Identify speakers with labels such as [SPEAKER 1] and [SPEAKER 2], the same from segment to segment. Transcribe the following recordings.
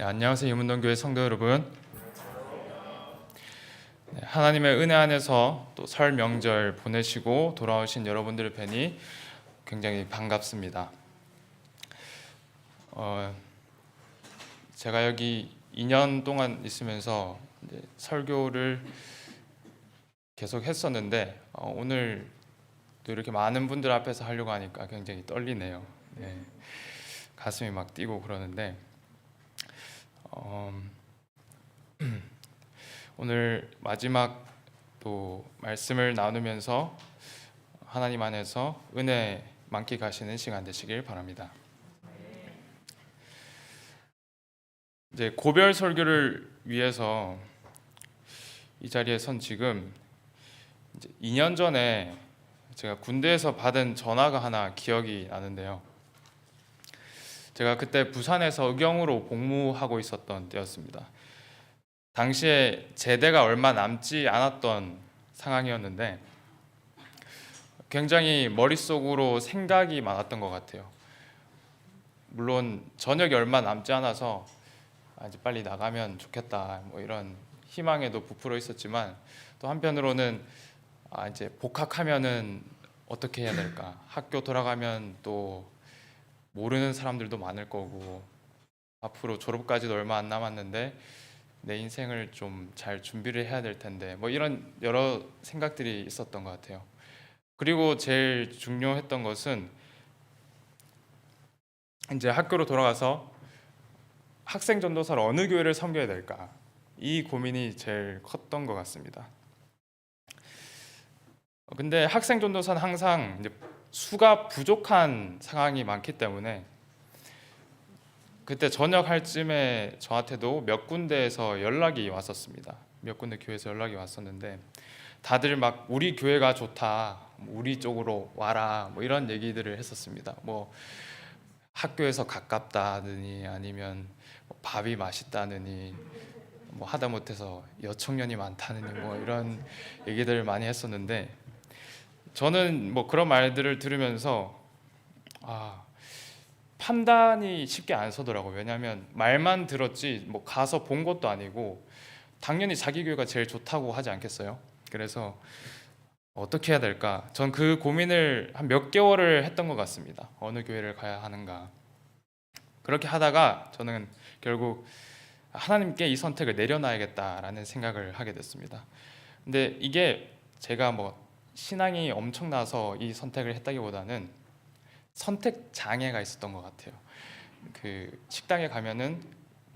[SPEAKER 1] 네, 안녕하세요. 이문동교회 성도 여러분. 네, 하나님의 은혜 안에서 또 설 명절 보내시고 돌아오신 여러분들을 뵈니 굉장히 반갑습니다. 제가 여기 2년 동안 있으면서 이제 설교를 계속 했었는데 오늘 또 이렇게 많은 분들 앞에서 하려고 하니까 굉장히 떨리네요. 네, 가슴이 막 뛰고 그러는데 오늘 마지막 또 말씀을 나누면서 하나님 안에서 은혜 만끽하시는 시간 되시길 바랍니다. 이제 고별 설교를 위해서 이 자리에 선 지금 이제 2년 전에 제가 군대에서 받은 전화가 하나 기억이 나는데요. 제가 그때 부산에서 의경으로 복무하고 있었던 때였습니다. 당시에 제대가 얼마 남지 않았던 상황이었는데 굉장히 머릿속으로 생각이 많았던 것 같아요. 물론 저녁이 얼마 남지 않아서 이제 빨리 나가면 좋겠다 뭐 이런 희망에도 부풀어 있었지만 또 한편으로는 이제 복학하면은 어떻게 해야 될까? 학교 돌아가면 또 모르는 사람들도 많을 거고 앞으로 졸업까지도 얼마 안 남았는데 내 인생을 좀 잘 준비를 해야 될 텐데 뭐 이런 여러 생각들이 있었던 것 같아요. 그리고 제일 중요했던 것은 이제 학교로 돌아가서 학생 전도사를 어느 교회를 섬겨야 될까, 이 고민이 제일 컸던 것 같습니다. 근데 학생 전도사는 항상 이제 수가 부족한 상황이 많기 때문에 그때 전역할 쯤에 저한테도 몇 군데에서 연락이 왔었습니다. 몇 군데 교회에서 연락이 왔었는데 다들 막 우리 교회가 좋다, 우리 쪽으로 와라 뭐 이런 얘기들을 했었습니다. 뭐 학교에서 가깝다느니 아니면 밥이 맛있다느니 뭐 하다못해서 여청년이 많다느니 뭐 이런 얘기들을 많이 했었는데 저는 뭐 그런 말들을 들으면서 판단이 쉽게 안 서더라고요. 왜냐하면 말만 들었지 뭐 가서 본 것도 아니고 당연히 자기 교회가 제일 좋다고 하지 않겠어요? 그래서 어떻게 해야 될까? 전 그 고민을 한 몇 개월을 했던 것 같습니다. 어느 교회를 가야 하는가. 그렇게 하다가 저는 결국 하나님께 이 선택을 내려놔야겠다라는 생각을 하게 됐습니다. 근데 이게 제가 뭐 신앙이 엄청나서 이 선택을 했다기보다는 선택 장애가 있었던 것 같아요. 그 식당에 가면은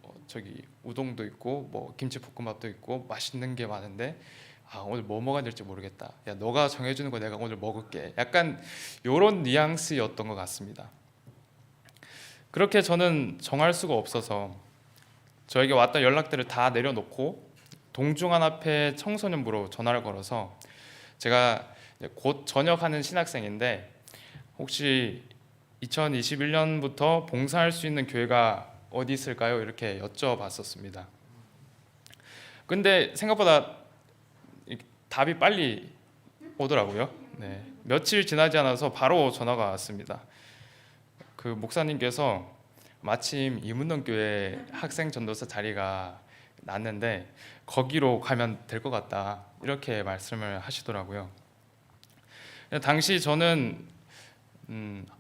[SPEAKER 1] 뭐 저기 우동도 있고 뭐 김치볶음밥도 있고 맛있는 게 많은데 오늘 뭐 먹어야 될지 모르겠다. 야, 너가 정해주는 거 내가 오늘 먹을게. 약간 이런 뉘앙스였던 것 같습니다. 그렇게 저는 정할 수가 없어서 저에게 왔던 연락들을 다 내려놓고 동중한 앞에 청소년부로 전화를 걸어서 제가 곧 전역하는 신학생인데 혹시 2021년부터 봉사할 수 있는 교회가 어디 있을까요? 이렇게 여쭤봤었습니다. 근데 생각보다 답이 빨리 오더라고요. 네. 며칠 지나지 않아서 바로 전화가 왔습니다. 그 목사님께서 마침 이문동교회 학생 전도사 자리가 났는데 거기로 가면 될 것 같다 이렇게 말씀을 하시더라고요. 당시 저는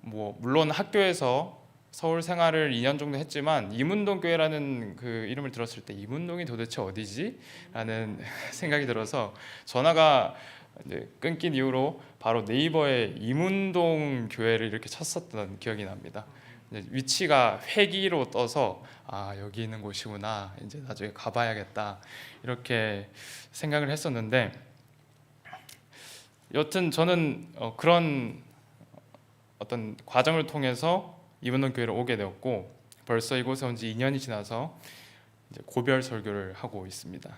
[SPEAKER 1] 뭐 물론 학교에서 서울 생활을 2년 정도 했지만 이문동교회라는 그 이름을 들었을 때 이문동이 도대체 어디지? 라는 생각이 들어서 전화가 이제 끊긴 이후로 바로 네이버에 이문동 교회를 이렇게 쳤었던 기억이 납니다. 위치가 회기로 떠서 여기 있는 곳이구나, 이제 나중에 가봐야겠다 이렇게 생각을 했었는데 여튼 저는 그런 어떤 과정을 통해서 이문동 교회를 오게 되었고 벌써 이곳에 온 지 2년이 지나서 이제 고별 설교를 하고 있습니다.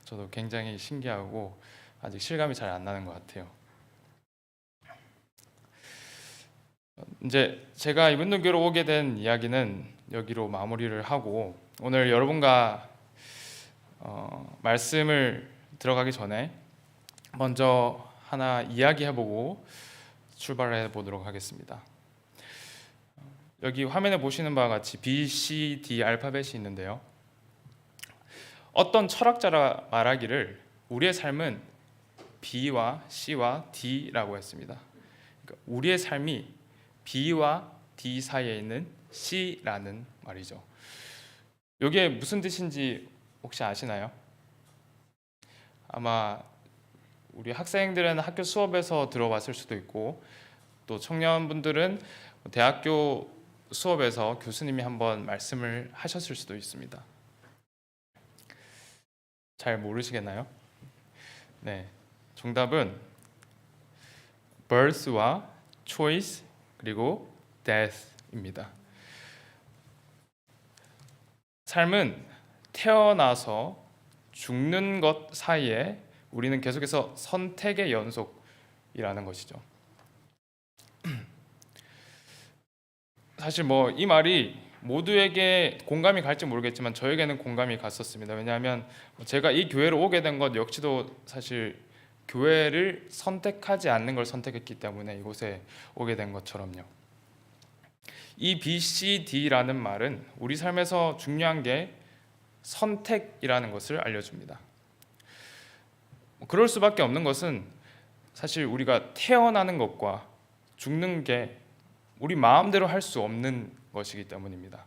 [SPEAKER 1] 저도 굉장히 신기하고 아직 실감이 잘 안 나는 것 같아요. 이제 제가 이문동 교회로 오게 된 이야기는 여기로 마무리를 하고 오늘 여러분과 말씀을 들어가기 전에 먼저 하나 이야기해보고 출발해 보도록 하겠습니다. 여기 화면에 보시는 바와 같이 B, C, D 알파벳이 있는데요. 어떤 철학자가 말하기를 우리의 삶은 B와 C와 D라고 했습니다. 그러니까 우리의 삶이 B와 D 사이에 있는 C라는 말이죠. 이게 무슨 뜻인지 혹시 아시나요? 아마 우리 학생들은 학교 수업에서 들어봤을 수도 있고 또 청년분들은 대학교 수업에서 교수님이 한번 말씀을 하셨을 수도 있습니다. 잘 모르시겠나요? 네, 정답은 birth와 choice 그리고 death입니다. 삶은 태어나서 죽는 것 사이에 우리는 계속해서 선택의 연속이라는 것이죠. 사실 이 말이 모두에게 공감이 갈지 모르겠지만 저에게는 공감이 갔었습니다. 왜냐하면 제가 이 교회로 오게 된 것 역시도 사실 교회를 선택하지 않는 걸 선택했기 때문에 이곳에 오게 된 것처럼요. 이 B, C, D라는 말은 우리 삶에서 중요한 게 선택이라는 것을 알려줍니다. 그럴 수밖에 없는 것은 사실 우리가 태어나는 것과 죽는 게 우리 마음대로 할 수 없는 것이기 때문입니다.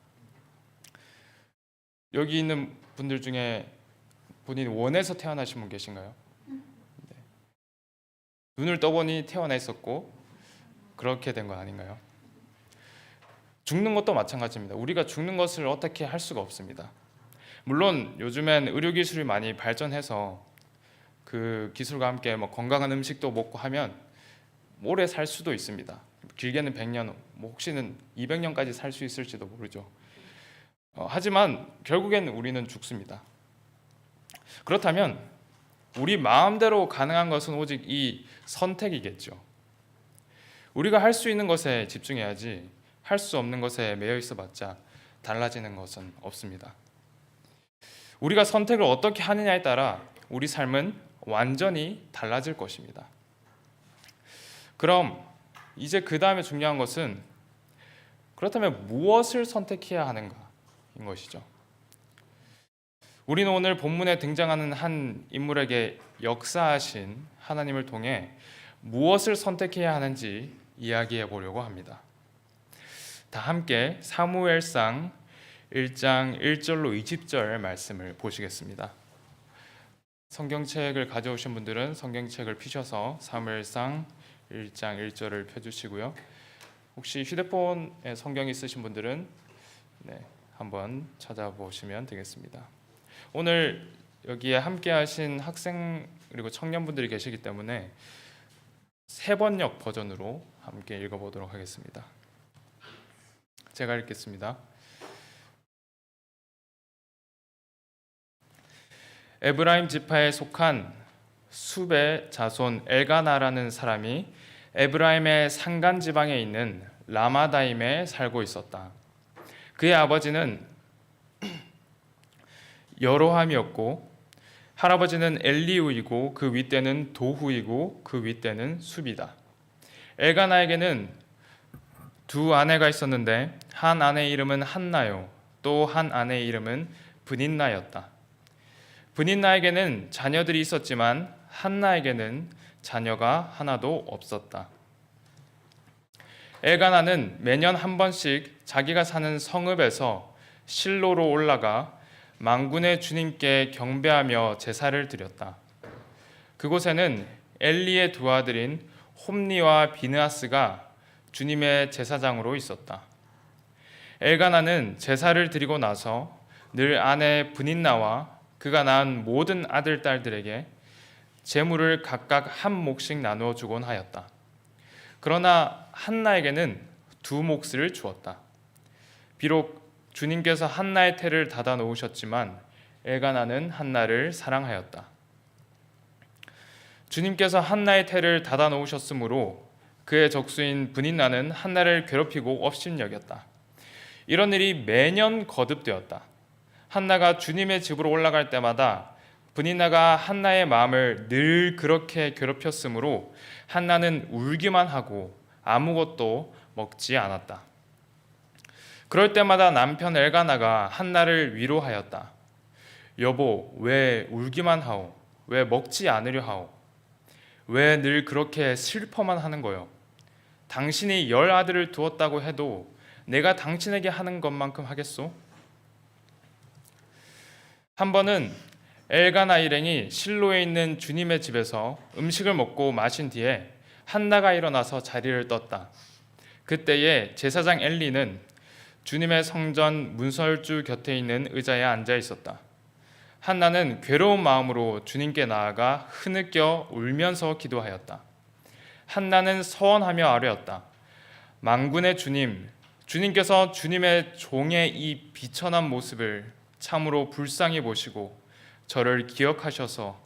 [SPEAKER 1] 여기 있는 분들 중에 본인이 원해서 태어나신 분 계신가요? 네. 눈을 떠보니 태어나 있었고 그렇게 된 거 아닌가요? 죽는 것도 마찬가지입니다. 우리가 죽는 것을 어떻게 할 수가 없습니다. 물론 요즘엔 의료기술이 많이 발전해서 그 기술과 함께 건강한 음식도 먹고 하면 오래 살 수도 있습니다. 길게는 100년, 혹시는 200년까지 살 수 있을지도 모르죠. 하지만 결국엔 우리는 죽습니다. 그렇다면 우리 마음대로 가능한 것은 오직 이 선택이겠죠. 우리가 할 수 있는 것에 집중해야지 할 수 없는 것에 매여 있어봤자 달라지는 것은 없습니다. 우리가 선택을 어떻게 하느냐에 따라 우리 삶은 완전히 달라질 것입니다. 그럼 이제 그 다음에 중요한 것은 그렇다면 무엇을 선택해야 하는가인 것이죠. 우리는 오늘 본문에 등장하는 한 인물에게 역사하신 하나님을 통해 무엇을 선택해야 하는지 이야기해 보려고 합니다. 다 함께 사무엘상 1장 1절로 20절 말씀을 보시겠습니다. 성경책을 가져오신 분들은 성경책을 펴셔서 사무엘상 1장 1절을 펴주시고요. 혹시 휴대폰에 성경이 있으신 분들은 한번 찾아보시면 되겠습니다. 오늘 여기에 함께하신 학생 그리고 청년분들이 계시기 때문에 세 번역 버전으로 함께 읽어보도록 하겠습니다. 제가 읽겠습니다. 에브라임 지파에 속한 숲의 자손 엘가나라는 사람이 에브라임의 산간 지방에 있는 라마다임에 살고 있었다. 그의 아버지는 여로함이었고 할아버지는 엘리우이고 그 윗대는 도후이고 그 윗대는 숲이다. 엘가나에게는 두 아내가 있었는데 한 아내의 이름은 한나요, 또 한 아내의 이름은 브닌나였다. 브닌나에게는 자녀들이 있었지만 한나에게는 자녀가 하나도 없었다. 엘가나는 매년 한 번씩 자기가 사는 성읍에서 실로로 올라가 만군의 주님께 경배하며 제사를 드렸다. 그곳에는 엘리의 두 아들인 홈니와 비느하스가 주님의 제사장으로 있었다. 엘가나는 제사를 드리고 나서 늘 아내 브닌나와 그가 낳은 모든 아들, 딸들에게 재물을 각각 한 몫씩 나누어 주곤 하였다. 그러나 한나에게는 두 몫을 주었다. 비록 주님께서 한나의 태를 닫아 놓으셨지만 엘가나는 한나를 사랑하였다. 주님께서 한나의 태를 닫아 놓으셨으므로 그의 적수인 브닌나는 한나를 괴롭히고 업신여겼다. 이런 일이 매년 거듭되었다. 한나가 주님의 집으로 올라갈 때마다 브닌나가 한나의 마음을 늘 그렇게 괴롭혔으므로 한나는 울기만 하고 아무것도 먹지 않았다. 그럴 때마다 남편 엘가나가 한나를 위로하였다. 여보, 왜 울기만 하오? 왜 먹지 않으려 하오? 왜 늘 그렇게 슬퍼만 하는 거요? 당신이 10아들을 두었다고 해도 내가 당신에게 하는 것만큼 하겠소? 한 번은 엘가나 일행이 실로에 있는 주님의 집에서 음식을 먹고 마신 뒤에 한나가 일어나서 자리를 떴다. 그때에 제사장 엘리는 주님의 성전 문설주 곁에 있는 의자에 앉아 있었다. 한나는 괴로운 마음으로 주님께 나아가 흐느껴 울면서 기도하였다. 한나는 서원하며 아뢰었다. 만군의 주님, 주님께서 주님의 종의 이 비천한 모습을 참으로 불쌍히 보시고 저를 기억하셔서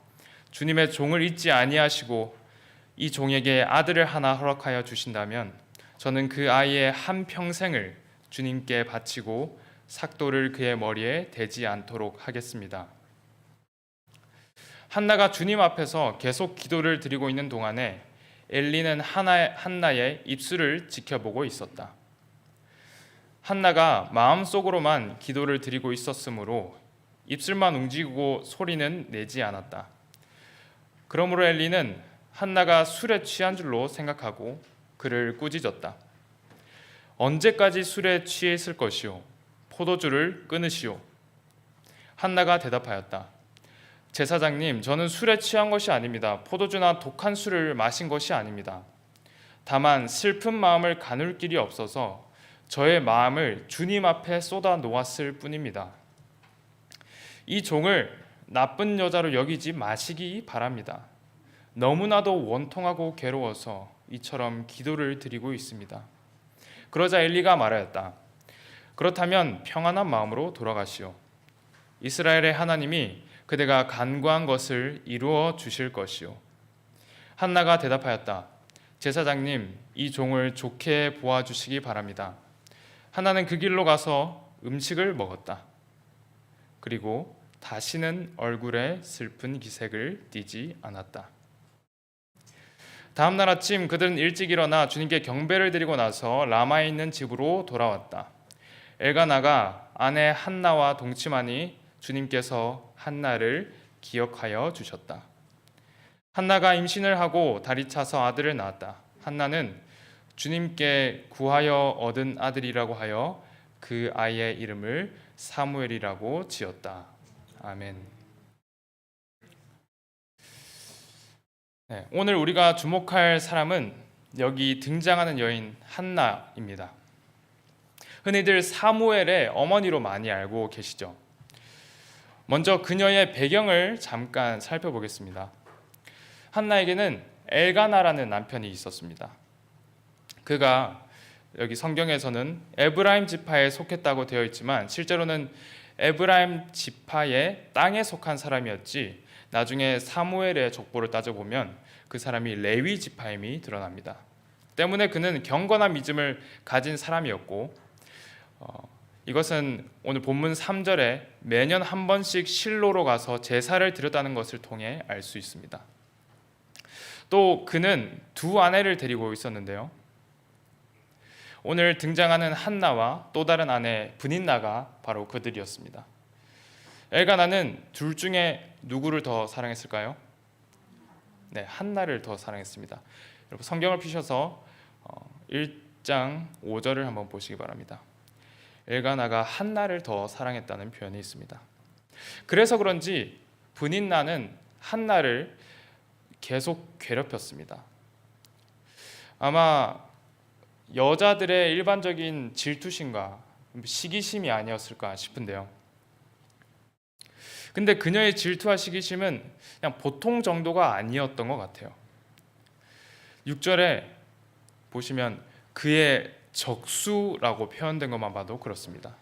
[SPEAKER 1] 주님의 종을 잊지 아니하시고 이 종에게 아들을 하나 허락하여 주신다면 저는 그 아이의 한 평생을 주님께 바치고 삭도를 그의 머리에 대지 않도록 하겠습니다. 한나가 주님 앞에서 계속 기도를 드리고 있는 동안에 엘리는 한나의 입술을 지켜보고 있었다. 한나가 마음속으로만 기도를 드리고 있었으므로 입술만 움직이고 소리는 내지 않았다. 그러므로 엘리는 한나가 술에 취한 줄로 생각하고 그를 꾸짖었다. 언제까지 술에 취해 있을 것이오? 포도주를 끊으시오. 한나가 대답하였다. 제사장님, 저는 술에 취한 것이 아닙니다. 포도주나 독한 술을 마신 것이 아닙니다. 다만 슬픈 마음을 가눌 길이 없어서 저의 마음을 주님 앞에 쏟아 놓았을 뿐입니다. 이 종을 나쁜 여자로 여기지 마시기 바랍니다. 너무나도 원통하고 괴로워서 이처럼 기도를 드리고 있습니다. 그러자 엘리가 말하였다. 그렇다면 평안한 마음으로 돌아가시오. 이스라엘의 하나님이 그대가 간구한 것을 이루어 주실 것이오. 한나가 대답하였다. 제사장님, 이 종을 좋게 보아주시기 바랍니다. 한나는 그 길로 가서 음식을 먹었다. 그리고 다시는 얼굴에 슬픈 기색을 띠지 않았다. 다음 날 아침 그들은 일찍 일어나 주님께 경배를 드리고 나서 라마에 있는 집으로 돌아왔다. 엘가나가 아내 한나와 동침하니 주님께서 한나를 기억하여 주셨다. 한나가 임신을 하고 다리 차서 아들을 낳았다. 한나는 주님께 구하여 얻은 아들이라고 하여 그 아이의 이름을 사무엘이라고 지었다. 아멘. 네, 오늘 우리가 주목할 사람은 여기 등장하는 여인 한나입니다. 흔히들 사무엘의 어머니로 많이 알고 계시죠. 먼저 그녀의 배경을 잠깐 살펴보겠습니다. 한나에게는 엘가나라는 남편이 있었습니다. 그가 여기 성경에서는 에브라임 지파에 속했다고 되어 있지만 실제로는 에브라임 지파의 땅에 속한 사람이었지, 나중에 사무엘의 족보를 따져보면 그 사람이 레위 지파임이 드러납니다. 때문에 그는 경건한 믿음을 가진 사람이었고, 이것은 오늘 본문 3절에 매년 한 번씩 실로로 가서 제사를 드렸다는 것을 통해 알 수 있습니다. 또 그는 두 아내를 데리고 있었는데요. 오늘 등장하는 한나와 또 다른 아내 브닌나가 바로 그들이었습니다. 엘가나는 둘 중에 누구를 더 사랑했을까요? 네, 한나를 더 사랑했습니다. 여러분 성경을 펴셔서 1장 5절을 한번 보시기 바랍니다. 엘가나가 한나를 더 사랑했다는 표현이 있습니다. 그래서 그런지 브닌나는 한나를 계속 괴롭혔습니다. 아마 여자들의 일반적인 질투심과 시기심이 아니었을까 싶은데요. 근데 그녀의 질투와 시기심은 그냥 보통 정도가 아니었던 것 같아요. 6절에 보시면 그의 적수라고 표현된 것만 봐도 그렇습니다.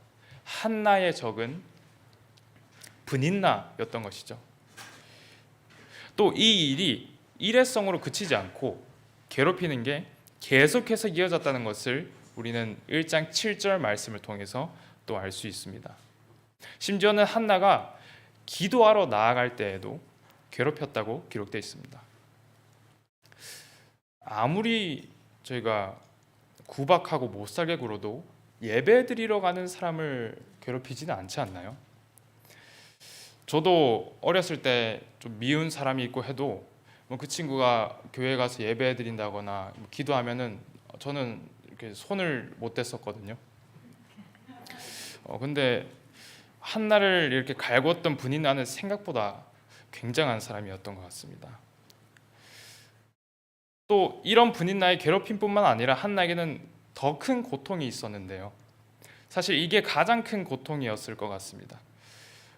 [SPEAKER 1] 한나의 적은 브닌나였던 것이죠. 또 이 일이 일회성으로 그치지 않고 괴롭히는 게 계속해서 이어졌다는 것을 우리는 1장 7절 말씀을 통해서 또 알 수 있습니다. 심지어는 한나가 기도하러 나아갈 때에도 괴롭혔다고 기록되어 있습니다. 아무리 저희가 구박하고 못살게 굴어도 예배 드리러 가는 사람을 괴롭히지는 않지 않나요? 저도 어렸을 때 좀 미운 사람이 있고 해도 뭐 그 친구가 교회 가서 예배 드린다거나 뭐 기도하면은 저는 이렇게 손을 못 댔었거든요. 근데 한나를 이렇게 갈궜던 분인나는 생각보다 굉장한 사람이었던 것 같습니다. 또 이런 분인나의 괴롭힘뿐만 아니라 한나에게는 더 큰 고통이 있었는데요. 사실 이게 가장 큰 고통이었을 것 같습니다.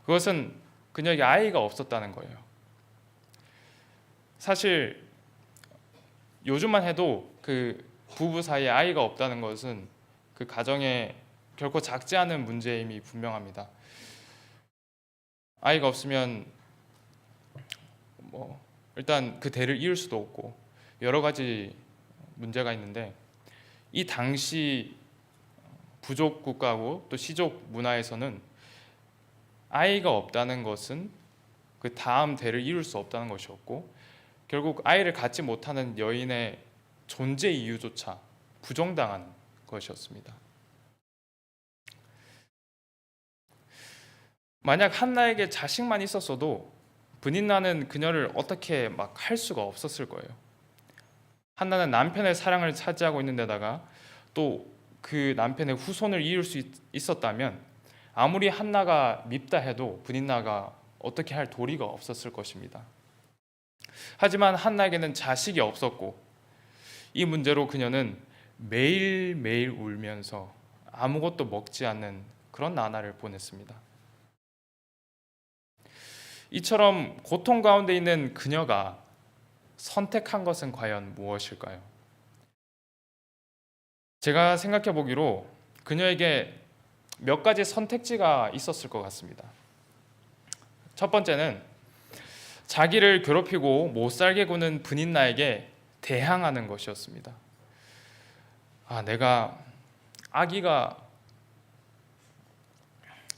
[SPEAKER 1] 그것은 그녀에게 아이가 없었다는 거예요. 사실 요즘만 해도 그 부부 사이에 아이가 없다는 것은 그 가정에 결코 작지 않은 문제임이 분명합니다. 아이가 없으면 뭐 일단 그 대를 이을 수도 없고 여러 가지 문제가 있는데, 이 당시 부족 국가고 또 시족 문화에서는 아이가 없다는 것은 그 다음 대를 이룰 수 없다는 것이었고, 결국 아이를 갖지 못하는 여인의 존재 이유조차 부정당하는 것이었습니다. 만약 한나에게 자식만 있었어도 브닌나는 그녀를 어떻게 막 할 수가 없었을 거예요. 한나는 남편의 사랑을 차지하고 있는 데다가 또 그 남편의 후손을 이을 수 있었다면 아무리 한나가 밉다 해도 브닌나가 어떻게 할 도리가 없었을 것입니다. 하지만 한나에게는 자식이 없었고 이 문제로 그녀는 매일매일 울면서 아무것도 먹지 않는 그런 나날을 보냈습니다. 이처럼 고통 가운데 있는 그녀가 선택한 것은 과연 무엇일까요? 제가 생각해 보기로 그녀에게 몇 가지 선택지가 있었을 것 같습니다. 첫 번째는 자기를 괴롭히고 못 살게 구는 브닌나에게 대항하는 것이었습니다. 내가 아기가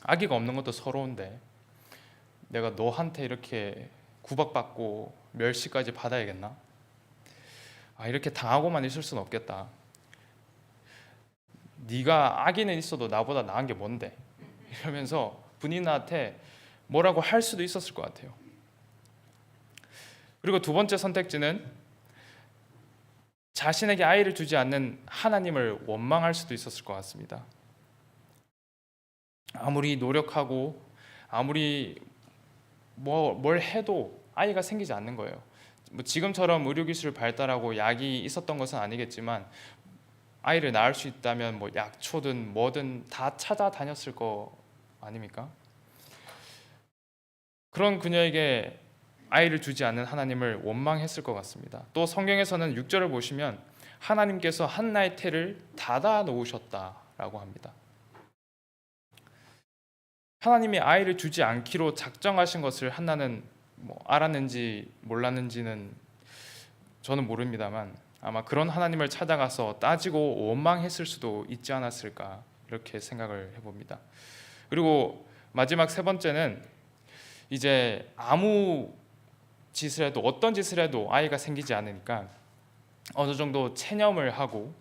[SPEAKER 1] 없는 것도 서러운데 내가 너한테 이렇게 구박받고 멸시까지 받아야겠나? 이렇게 당하고만 있을 수는 없겠다. 네가 아기는 있어도 나보다 나은 게 뭔데? 이러면서 브닌나한테 뭐라고 할 수도 있었을 것 같아요. 그리고 두 번째 선택지는 자신에게 아이를 주지 않는 하나님을 원망할 수도 있었을 것 같습니다. 아무리 노력하고 아무리 뭘 해도 아이가 생기지 않는 거예요. 지금처럼 의료기술이 발달하고 약이 있었던 것은 아니겠지만 아이를 낳을 수 있다면 약초든 뭐든 다 찾아다녔을 거 아닙니까? 그런 그녀에게 아이를 주지 않는 하나님을 원망했을 것 같습니다. 또 성경에서는 6절을 보시면 하나님께서 한나의 태를 닫아 놓으셨다라고 합니다. 하나님이 아이를 주지 않기로 작정하신 것을 한나는 알았는지 몰랐는지는 저는 모릅니다만 아마 그런 하나님을 찾아가서 따지고 원망했을 수도 있지 않았을까 이렇게 생각을 해봅니다. 그리고 마지막 세 번째는 이제 아무 짓을 해도 어떤 짓을 해도 아이가 생기지 않으니까 어느 정도 체념을 하고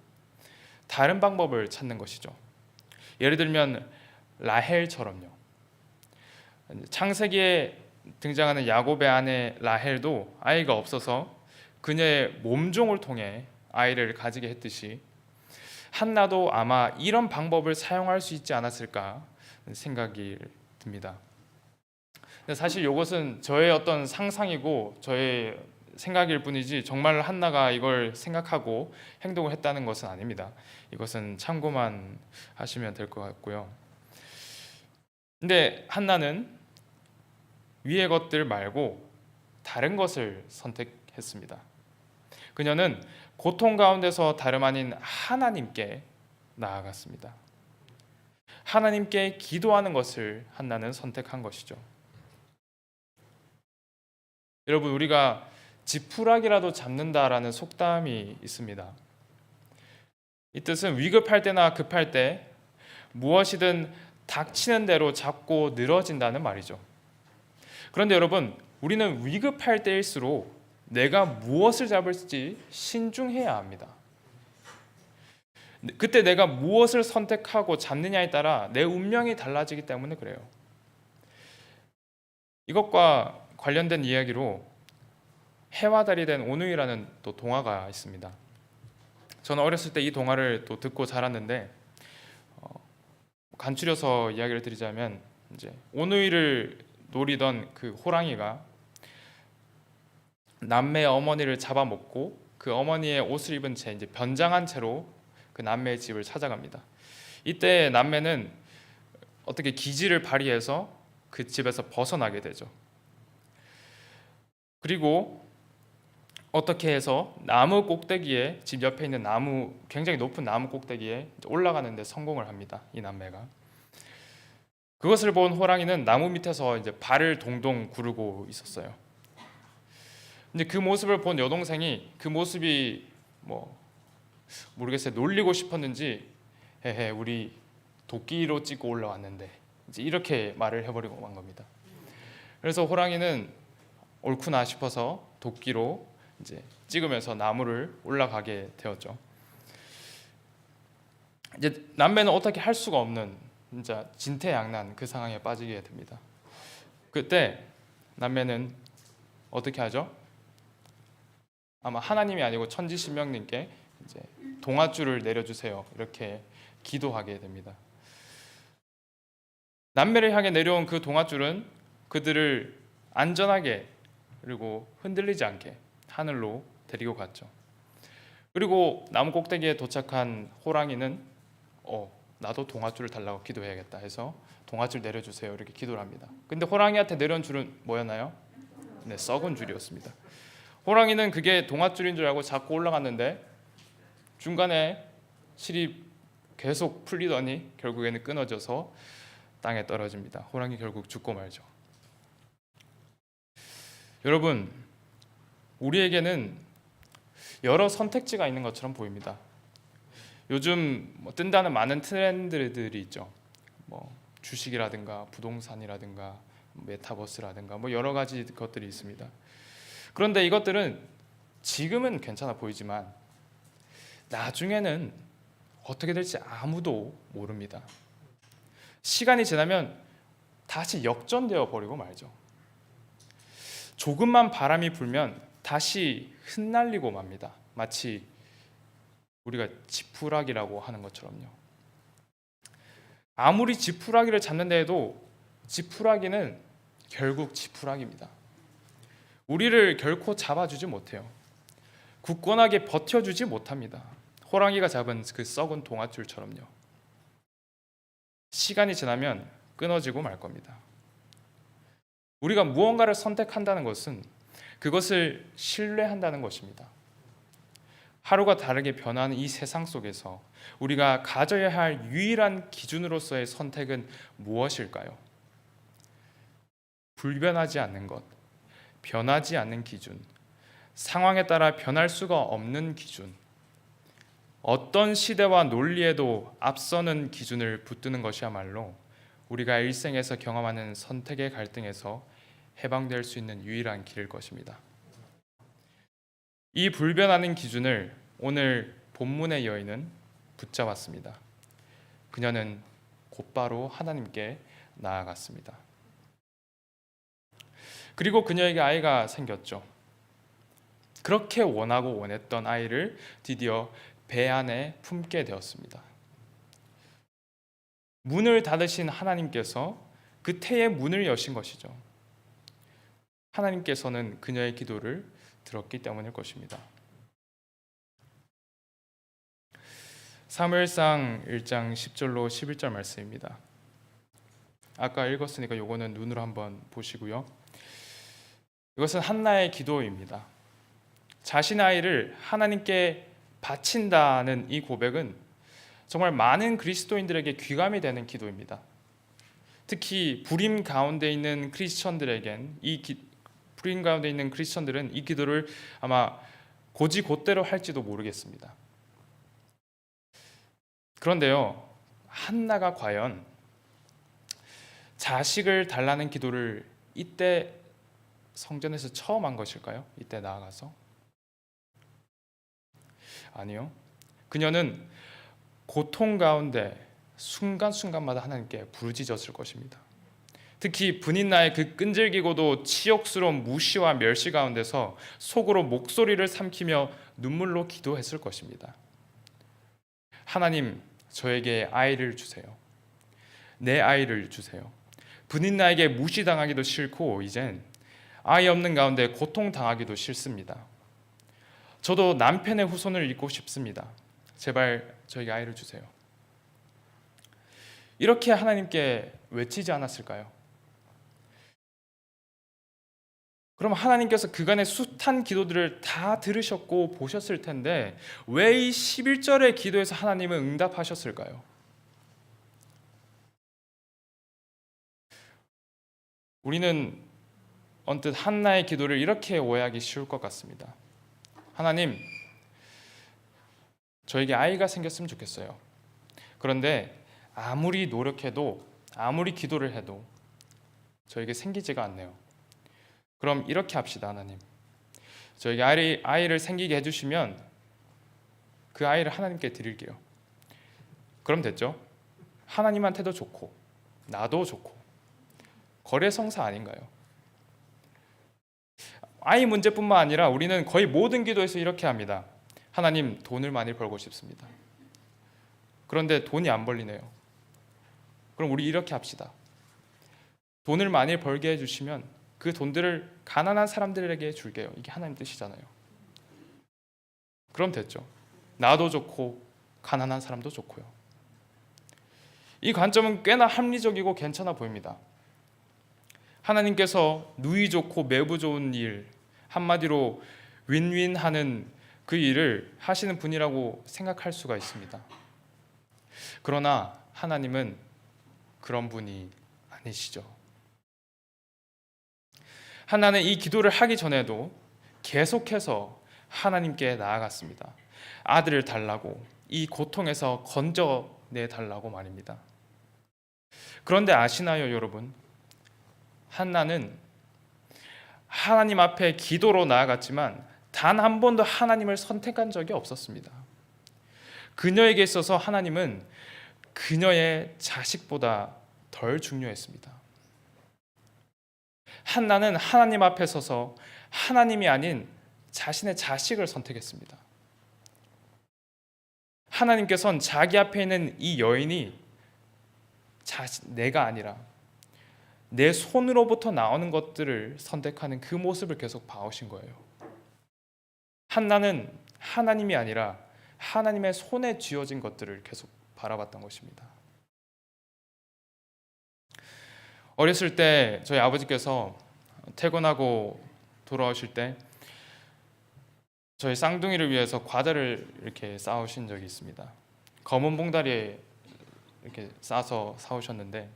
[SPEAKER 1] 다른 방법을 찾는 것이죠. 예를 들면 라헬처럼요. 창세기에 등장하는 야곱의 아내 라헬도 아이가 없어서 그녀의 몸종을 통해 아이를 가지게 했듯이 한나도 아마 이런 방법을 사용할 수 있지 않았을까 생각이 듭니다. 근데 사실 이것은 저의 어떤 상상이고 저의 생각일 뿐이지 정말 한나가 이걸 생각하고 행동을 했다는 것은 아닙니다. 이것은 참고만 하시면 될 것 같고요. 근데 한나는 위의 것들 말고 다른 것을 선택했습니다. 그녀는 고통 가운데서 다름 아닌 하나님께 나아갔습니다. 하나님께 기도하는 것을 한나는 선택한 것이죠. 여러분, 우리가 지푸라기라도 잡는다라는 속담이 있습니다. 이 뜻은 위급할 때나 급할 때 무엇이든 닥치는 대로 잡고 늘어진다는 말이죠. 그런데 여러분, 우리는 위급할 때일수록 내가 무엇을 잡을지 신중해야 합니다. 그때 내가 무엇을 선택하고 잡느냐에 따라 내 운명이 달라지기 때문에 그래요. 이것과 관련된 이야기로 해와 달이 된 오누이라는 또 동화가 있습니다. 저는 어렸을 때 이 동화를 또 듣고 자랐는데, 간추려서 이야기를 드리자면, 이제 오누이를 노리던 그 호랑이가 남매의 어머니를 잡아먹고 그 어머니의 옷을 입은 채 이제 변장한 채로 그 남매의 집을 찾아갑니다. 이때 남매는 어떻게 기지를 발휘해서 그 집에서 벗어나게 되죠. 그리고 어떻게 해서 나무 꼭대기에, 집 옆에 있는 나무, 굉장히 높은 나무 꼭대기에 올라가는 데 성공을 합니다. 이 남매가. 그것을 본 호랑이는 나무 밑에서 이제 발을 동동 구르고 있었어요. 근데 그 모습을 본 여동생이 그 모습이 모르겠어요. 놀리고 싶었는지, 헤헤, 우리 도끼로 찍고 올라왔는데, 이제 이렇게 말을 해버리고 만 겁니다. 그래서 호랑이는 옳구나 싶어서 도끼로 이제 찍으면서 나무를 올라가게 되었죠. 이제 남매는 어떻게 할 수가 없는 진짜 진퇴양난 그 상황에 빠지게 됩니다. 그때 남매는 어떻게 하죠? 아마 하나님이 아니고 천지신명님께 이제 동아줄을 내려주세요, 이렇게 기도하게 됩니다. 남매를 향해 내려온 그 동아줄은 그들을 안전하게 그리고 흔들리지 않게 하늘로 데리고 갔죠. 그리고 나무 꼭대기에 도착한 호랑이는 나도 동아줄을 달라고 기도해야겠다 해서 동아줄 내려주세요, 이렇게 기도를 합니다. 근데 호랑이한테 내려온 줄은 뭐였나요? 네, 썩은 줄이었습니다. 호랑이는 그게 동아줄인 줄 알고 자꾸 올라갔는데 중간에 실이 계속 풀리더니 결국에는 끊어져서 땅에 떨어집니다. 호랑이 결국 죽고 말죠. 여러분, 우리에게는 여러 선택지가 있는 것처럼 보입니다. 요즘 뜬다는 많은 트렌드들이 있죠. 주식이라든가 부동산이라든가 메타버스라든가 여러 가지 것들이 있습니다. 그런데 이것들은 지금은 괜찮아 보이지만 나중에는 어떻게 될지 아무도 모릅니다. 시간이 지나면 다시 역전되어 버리고 말죠. 조금만 바람이 불면 다시 흩날리고 맙니다. 마치 우리가 지푸라기라고 하는 것처럼요. 아무리 지푸라기를 잡는다 해도 지푸라기는 결국 지푸라기입니다. 우리를 결코 잡아주지 못해요. 굳건하게 버텨주지 못합니다. 호랑이가 잡은 그 썩은 동아줄처럼요. 시간이 지나면 끊어지고 말 겁니다. 우리가 무언가를 선택한다는 것은 그것을 신뢰한다는 것입니다. 하루가 다르게 변하는 이 세상 속에서 우리가 가져야 할 유일한 기준으로서의 선택은 무엇일까요? 불변하지 않는 것, 변하지 않는 기준, 상황에 따라 변할 수가 없는 기준, 어떤 시대와 논리에도 앞서는 기준을 붙드는 것이야말로 우리가 일생에서 경험하는 선택의 갈등에서 해방될 수 있는 유일한 길일 것입니다. 이 불변하는 기준을 오늘 본문의 여인은 붙잡았습니다. 그녀는 곧바로 하나님께 나아갔습니다. 그리고 그녀에게 아이가 생겼죠. 그렇게 원하고 원했던 아이를 드디어 배 안에 품게 되었습니다. 문을 닫으신 하나님께서 그 태의 문을 여신 것이죠. 하나님께서는 그녀의 기도를 들었기 때문일 것입니다. 사무엘상 1장 10절로 11절 말씀입니다. 아까 읽었으니까 이거는 눈으로 한번 보시고요. 이것은 한나의 기도입니다. 자신의 아이를 하나님께 바친다는 이 고백은 정말 많은 그리스도인들에게 귀감이 되는 기도입니다. 특히 불임 가운데 있는 크리스천들에겐 불임 가운데 있는 크리스천들은 이 기도를 아마 곧이곧대로 할지도 모르겠습니다. 그런데요, 한나가 과연 자식을 달라는 기도를 이때 성전에서 처음 한 것일까요? 이때 나아가서? 아니요. 그녀는 고통 가운데 순간순간마다 하나님께 부르짖었을 것입니다. 특히 분인나의 그 끈질기고도 치욕스러운 무시와 멸시 가운데서 속으로 목소리를 삼키며 눈물로 기도했을 것입니다. 하나님, 저에게 아이를 주세요. 내 아이를 주세요. 분인나에게 무시당하기도 싫고 이젠 아이 없는 가운데 고통당하기도 싫습니다. 저도 남편의 후손을 잇고 싶습니다. 제발 저에게 아이를 주세요. 이렇게 하나님께 외치지 않았을까요? 그럼 하나님께서 그간의 숱한 기도들을 다 들으셨고 보셨을 텐데 왜 이 11절의 기도에서 하나님은 응답하셨을까요? 우리는 언뜻 한나의 기도를 이렇게 오해하기 쉬울 것 같습니다. 하나님, 저에게 아이가 생겼으면 좋겠어요. 그런데 아무리 노력해도 아무리 기도를 해도 저에게 생기지가 않네요. 그럼 이렇게 합시다. 하나님, 저에게 아이를 생기게 해주시면 그 아이를 하나님께 드릴게요. 그럼 됐죠? 하나님한테도 좋고 나도 좋고 거래성사 아닌가요? 아이 문제뿐만 아니라 우리는 거의 모든 기도에서 이렇게 합니다. 하나님, 돈을 많이 벌고 싶습니다. 그런데 돈이 안 벌리네요. 그럼 우리 이렇게 합시다. 돈을 많이 벌게 해주시면 그 돈들을 가난한 사람들에게 줄게요. 이게 하나님 뜻이잖아요. 그럼 됐죠. 나도 좋고 가난한 사람도 좋고요. 이 관점은 꽤나 합리적이고 괜찮아 보입니다. 하나님께서 누이 좋고 매부 좋은 일, 한마디로 윈윈하는 그 일을 하시는 분이라고 생각할 수가 있습니다. 그러나 하나님은 그런 분이 아니시죠. 한나는 이 기도를 하기 전에도 계속해서 하나님께 나아갔습니다. 아들을 달라고, 이 고통에서 건져내 달라고 말입니다. 그런데 아시나요, 여러분? 한나는 하나님 앞에 기도로 나아갔지만 단 한 번도 하나님을 선택한 적이 없었습니다. 그녀에게 있어서 하나님은 그녀의 자식보다 덜 중요했습니다. 한나는 하나님 앞에 서서 하나님이 아닌 자신의 자식을 선택했습니다. 하나님께서는 자기 앞에 있는 이 여인이 내가 아니라 내 손으로부터 나오는 것들을 선택하는 그 모습을 계속 봐오신 거예요. 한나는 하나님이 아니라 하나님의 손에 쥐어진 것들을 계속 바라봤던 것입니다. 어렸을 때 저희 아버지께서 퇴근하고 돌아오실 때 저희 쌍둥이를 위해서 과자를 이렇게 싸오신 적이 있습니다. 검은 봉다리에 이렇게 싸서 사오셨는데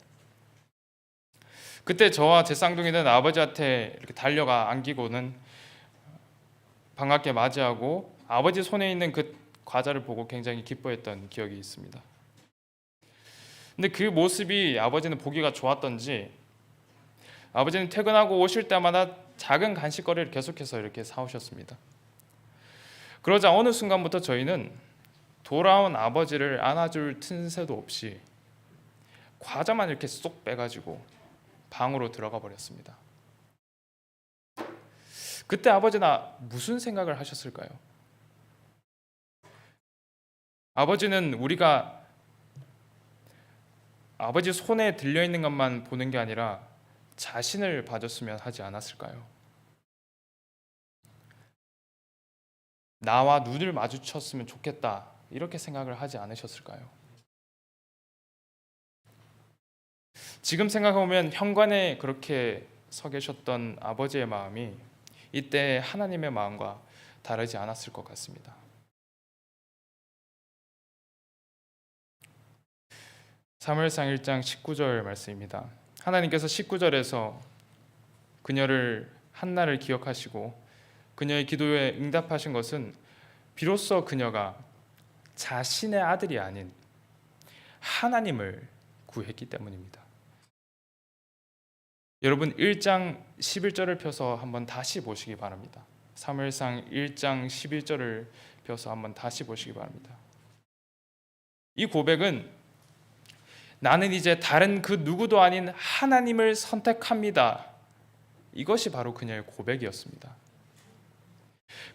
[SPEAKER 1] 그때 저와 제 쌍둥이는 아버지한테 이렇게 달려가 안기고는 반갑게 맞이하고 아버지 손에 있는 그 과자를 보고 굉장히 기뻐했던 기억이 있습니다. 근데 그 모습이 아버지는 보기가 좋았던지 아버지는 퇴근하고 오실 때마다 작은 간식거리를 계속해서 이렇게 사오셨습니다. 그러자 어느 순간부터 저희는 돌아온 아버지를 안아줄 틈새도 없이 과자만 이렇게 쏙 빼가지고 방으로 들어가 버렸습니다. 그때 아버지는 무슨 생각을 하셨을까요? 아버지는 우리가 아버지 손에 들려있는 것만 보는 게 아니라 자신을 봐줬으면 하지 않았을까요? 나와 눈을 마주쳤으면 좋겠다 이렇게 생각을 하지 않으셨을까요? 지금 생각해보면 현관에 그렇게 서 계셨던 아버지의 마음이 이때 하나님의 마음과 다르지 않았을 것 같습니다. 사무엘상 1장 19절 말씀입니다. 하나님께서 19절에서 그녀를 한나를 기억하시고 그녀의 기도에 응답하신 것은 비로소 그녀가 자신의 아들이 아닌 하나님을 구했기 때문입니다. 여러분 1장 11절을 펴서 한번 다시 보시기 바랍니다. 사무엘상 1장 11절을 펴서 한번 다시 보시기 바랍니다. 이 고백은 나는 이제 다른 그 누구도 아닌 하나님을 선택합니다. 이것이 바로 그녀의 고백이었습니다.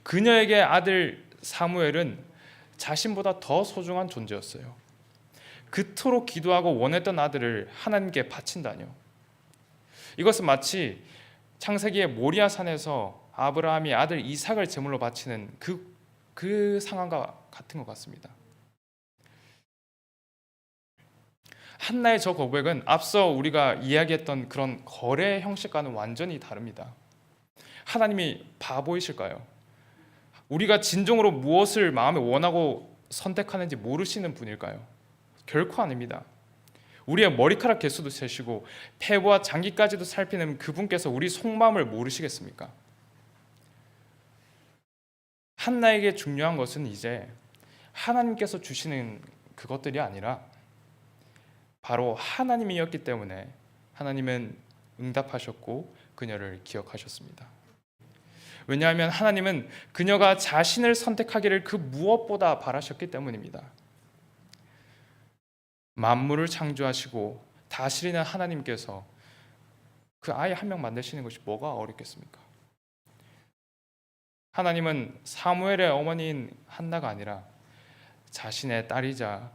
[SPEAKER 1] 그녀에게 아들 사무엘은 자신보다 더 소중한 존재였어요. 그토록 기도하고 원했던 아들을 하나님께 바친다뇨. 이것은 마치 창세기의 모리아 산에서 아브라함이 아들 이삭을 제물로 바치는 그 상황과 같은 것 같습니다. 한나의 저 고백은 앞서 우리가 이야기했던 그런 거래 형식과는 완전히 다릅니다. 하나님이 바보이실까요? 우리가 진정으로 무엇을 마음에 원하고 선택하는지 모르시는 분일까요? 결코 아닙니다. 우리의 머리카락 개수도 세시고 폐와 장기까지도 살피는 그분께서 우리 속마음을 모르시겠습니까? 한나에게 중요한 것은 이제 하나님께서 주시는 그것들이 아니라 바로 하나님이었기 때문에 하나님은 응답하셨고 그녀를 기억하셨습니다. 왜냐하면 하나님은 그녀가 자신을 선택하기를 그 무엇보다 바라셨기 때문입니다. 만물을 창조하시고 다스리는 하나님께서 그 아이 한 명 만드시는 것이 뭐가 어렵겠습니까? 하나님은 사무엘의 어머니인 한나가 아니라 자신의 딸이자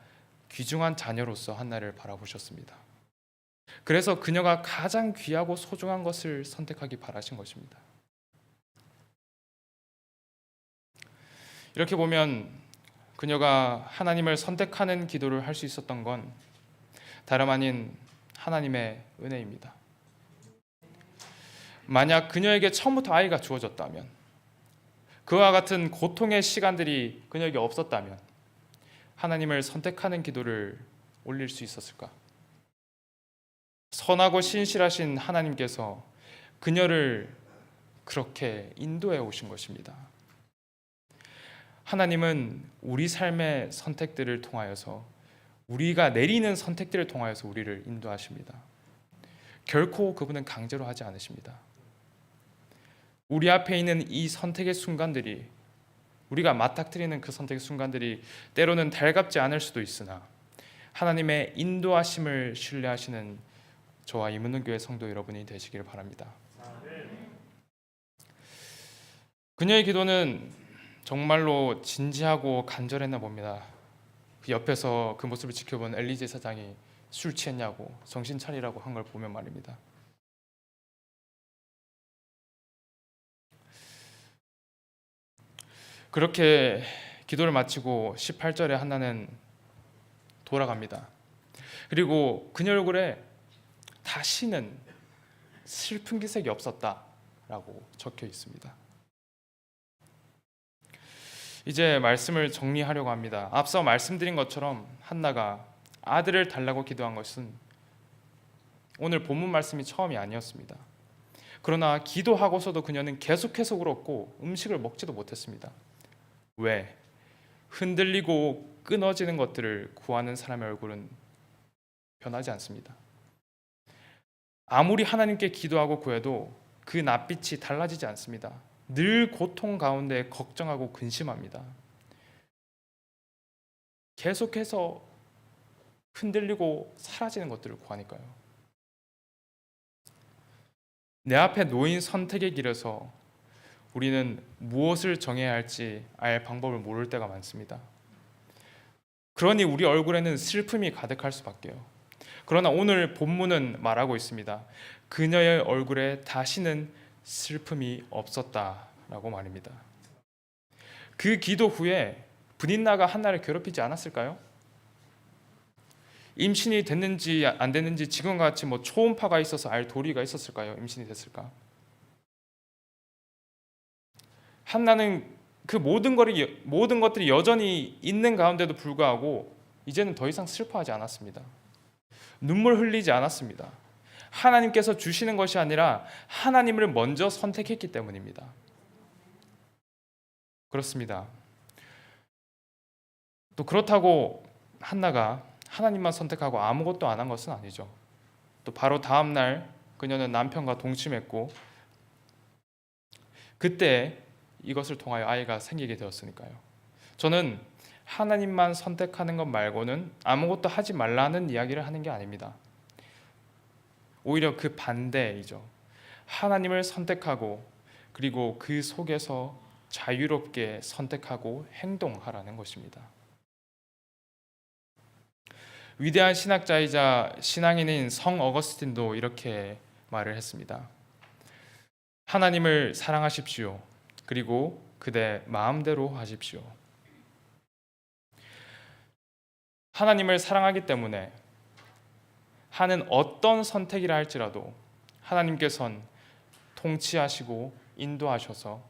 [SPEAKER 1] 귀중한 자녀로서 한나를 바라보셨습니다. 그래서 그녀가 가장 귀하고 소중한 것을 선택하기 바라신 것입니다. 이렇게 보면 그녀가 하나님을 선택하는 기도를 할 수 있었던 건 다름 아닌 하나님의 은혜입니다. 만약 그녀에게 처음부터 아이가 주어졌다면, 그와 같은 고통의 시간들이 그녀에게 없었다면 하나님을 선택하는 기도를 올릴 수 있었을까? 선하고 신실하신 하나님께서 그녀를 그렇게 인도해 오신 것입니다. 하나님은 우리 삶의 선택들을 통하여서, 우리가 내리는 선택들을 통하여서 우리를 인도하십니다. 결코 그분은 강제로 하지 않으십니다. 우리 앞에 있는 이 선택의 순간들이, 우리가 맞닥뜨리는 그 선택의 순간들이 때로는 달갑지 않을 수도 있으나 하나님의 인도하심을 신뢰하시는 저와 이문능교회 성도 여러분이 되시길 바랍니다. 그녀의 기도는 정말로 진지하고 간절했나 봅니다. 그 옆에서 그 모습을 지켜본 엘리제 사장이 술 취했냐고 정신 차리라고 한 걸 보면 말입니다. 그렇게 기도를 마치고 18절에 한나는 돌아갑니다. 그리고 그녀 얼굴에 다시는 슬픈 기색이 없었다라고 적혀 있습니다. 이제 말씀을 정리하려고 합니다. 앞서 말씀드린 것처럼 한나가 아들을 달라고 기도한 것은 오늘 본문 말씀이 처음이 아니었습니다. 그러나 기도하고서도 그녀는 계속해서 울었고 음식을 먹지도 못했습니다. 왜? 흔들리고 끊어지는 것들을 구하는 사람의 얼굴은 변하지 않습니다. 아무리 하나님께 기도하고 구해도 그 낯빛이 달라지지 않습니다. 늘 고통 가운데 걱정하고 근심합니다. 계속해서 흔들리고 사라지는 것들을 구하니까요. 내 앞에 놓인 선택의 길에서 우리는 무엇을 정해야 할지 알 방법을 모를 때가 많습니다. 그러니 우리 얼굴에는 슬픔이 가득할 수밖에요. 그러나 오늘 본문은 말하고 있습니다. 그녀의 얼굴에 다시는 슬픔이 없었다라고 말입니다. 그 기도 후에 브닌나가 한나를 괴롭히지 않았을까요? 임신이 됐는지 안 됐는지 지금과 같이 초음파가 있어서 알 도리가 있었을까요? 임신이 됐을까? 한나는 그 모든 것들이 여전히 있는 가운데도 불구하고 이제는 더 이상 슬퍼하지 않았습니다. 눈물 흘리지 않았습니다. 하나님께서 주시는 것이 아니라 하나님을 먼저 선택했기 때문입니다. 그렇습니다. 또 그렇다고 한나가 하나님만 선택하고 아무것도 안 한 것은 아니죠. 또 바로 다음 날 그녀는 남편과 동침했고 그때 이것을 통하여 아이가 생기게 되었으니까요. 저는 하나님만 선택하는 것 말고는 아무것도 하지 말라는 이야기를 하는 게 아닙니다. 오히려 그 반대이죠. 하나님을 선택하고 그리고 그 속에서 자유롭게 선택하고 행동하라는 것입니다. 위대한 신학자이자 신앙인인 성 어거스틴도 이렇게 말을 했습니다. 하나님을 사랑하십시오. 그리고 그대 마음대로 하십시오. 하나님을 사랑하기 때문에 하는 어떤 선택이라 할지라도 하나님께서는 통치하시고 인도하셔서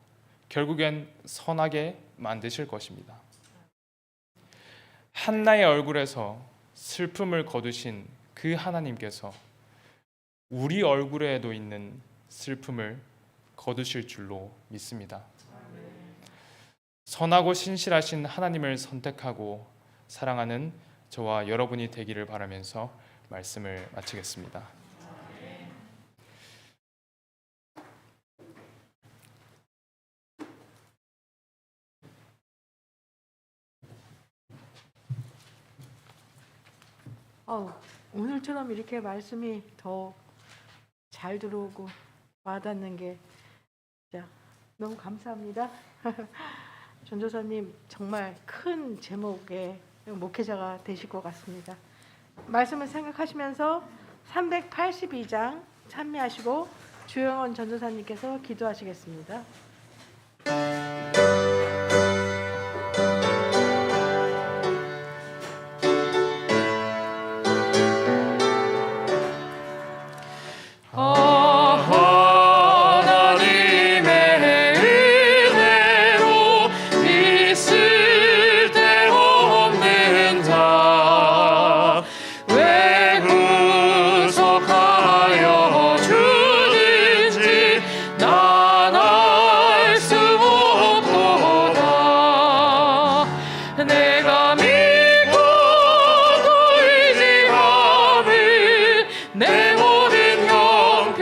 [SPEAKER 1] 결국엔 선하게 만드실 것입니다. 한나의 얼굴에서 슬픔을 거두신 그 하나님께서 우리 얼굴에도 있는 슬픔을 거두실 줄로 믿습니다. 선하고 신실하신 하나님을 선택하고 사랑하는 저와 여러분이 되기를 바라면서 말씀을 마치겠습니다.
[SPEAKER 2] 오늘처럼 이렇게 말씀이 더 잘 들어오고 와닿는 게 진짜 너무 감사합니다. 전도사님 정말 큰 제목의 목회자가 되실 것 같습니다. 말씀을 생각하시면서 382장 찬미하시고 주영원 전도사님께서 기도하시겠습니다.
[SPEAKER 3] 내 모든 형편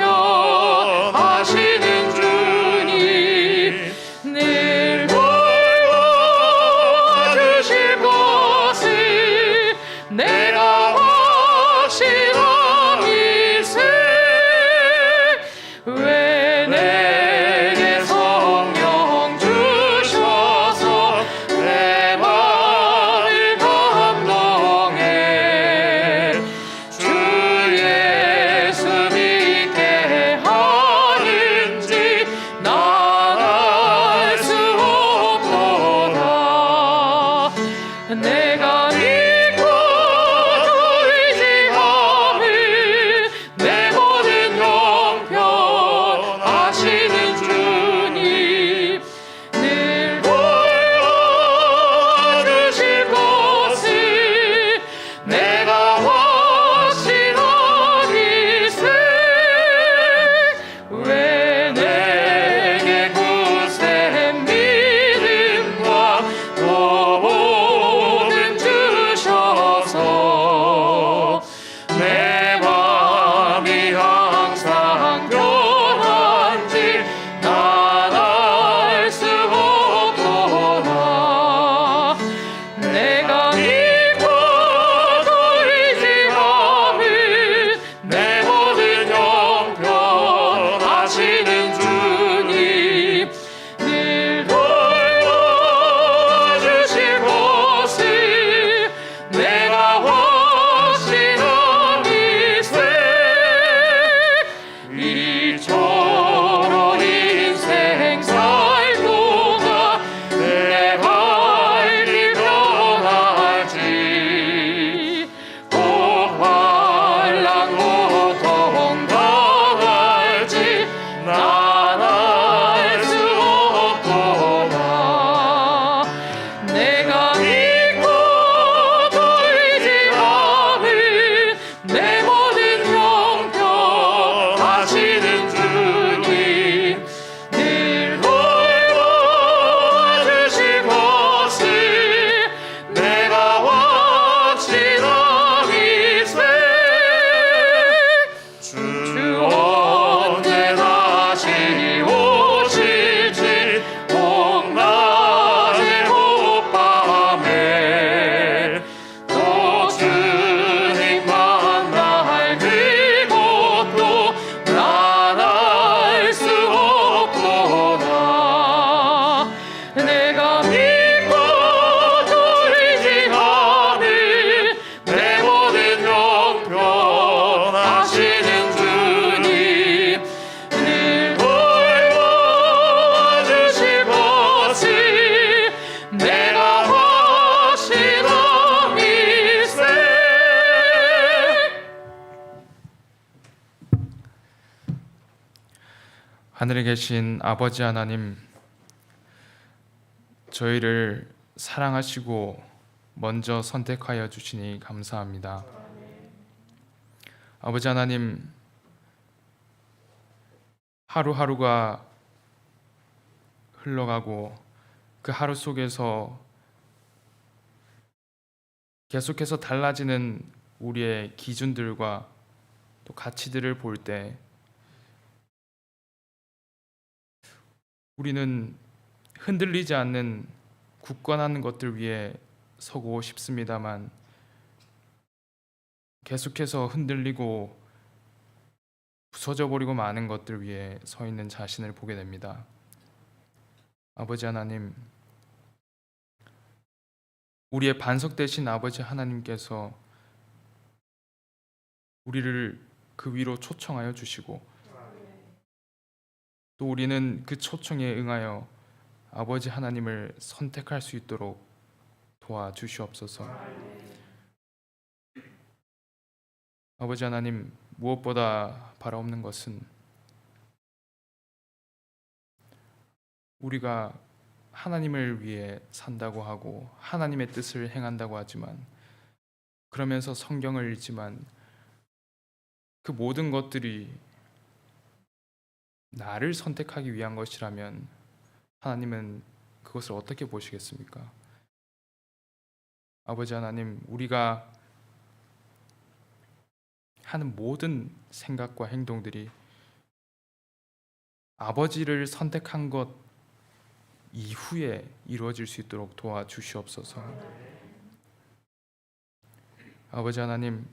[SPEAKER 1] 하늘에 계신 아버지 하나님, 저희를 사랑하시고 먼저 선택하여 주시니 감사합니다. 아버지 하나님, 하루하루가 흘러가고 그 하루 속에서 계속해서 달라지는 우리의 기준들과 또 가치들을 볼 때 우리는 흔들리지 않는 굳건한 것들 위에 서고 싶습니다만 계속해서 흔들리고 부서져 버리고 마는 것들 위에 서 있는 자신을 보게 됩니다. 아버지 하나님, 우리의 반석 되신 아버지 하나님께서 우리를 그 위로 초청하여 주시고 또 우리는 그 초청에 응하여 아버지 하나님을 선택할 수 있도록 도와주시옵소서. 아버지 하나님, 무엇보다 바라옵는 것은 우리가 하나님을 위해 산다고 하고 하나님의 뜻을 행한다고 하지만 그러면서 성경을 읽지만 그 모든 것들이 나를 선택하기 위한 것이라면 하나님은 그것을 어떻게 보시겠습니까? 아버지 하나님, 우리가 하는 모든 생각과 행동들이 아버지를 선택한 것 이후에 이루어질 수 있도록 도와주시옵소서. 아버지 하나님,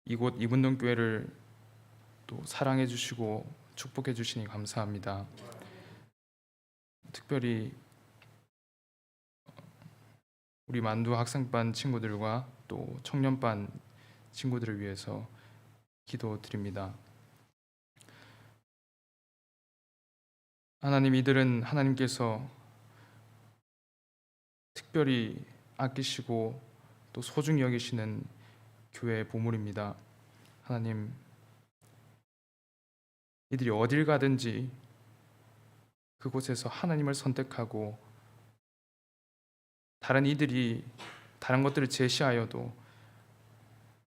[SPEAKER 1] 이곳 이분동교회를 또 사랑해 주시고 축복해 주시니 감사합니다. 특별히 우리 만두 학생반 친구들과 또 청년반 친구들을 위해서 기도드립니다. 하나님, 이들은 하나님께서 특별히 아끼시고 또 소중히 여기시는 교회의 보물입니다. 하나님, 이들이 어딜 가든지 그곳에서 하나님을 선택하고 이들이 다른 것들을 제시하여도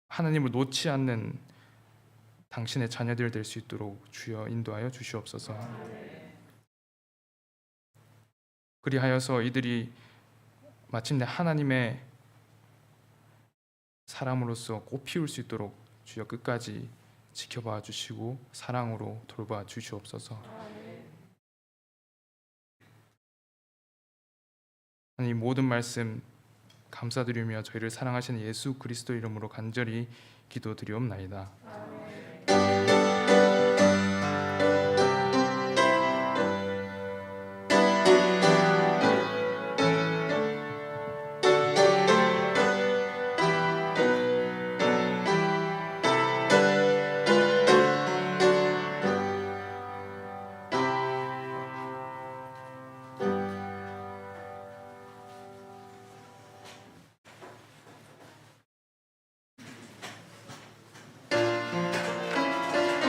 [SPEAKER 1] 하나님을 놓지 않는 당신의 자녀들 될 수 있도록 주여 인도하여 주시옵소서. 그리하여서 이들이 마침내 하나님의 사람으로서 꽃피울 수 있도록 주여 끝까지 지켜봐 주시고 사랑으로 돌봐 주시옵소서. 하나님, 모든 말씀 감사드리며 저희를 사랑하시는 예수 그리스도 이름으로 간절히 기도드리옵나이다.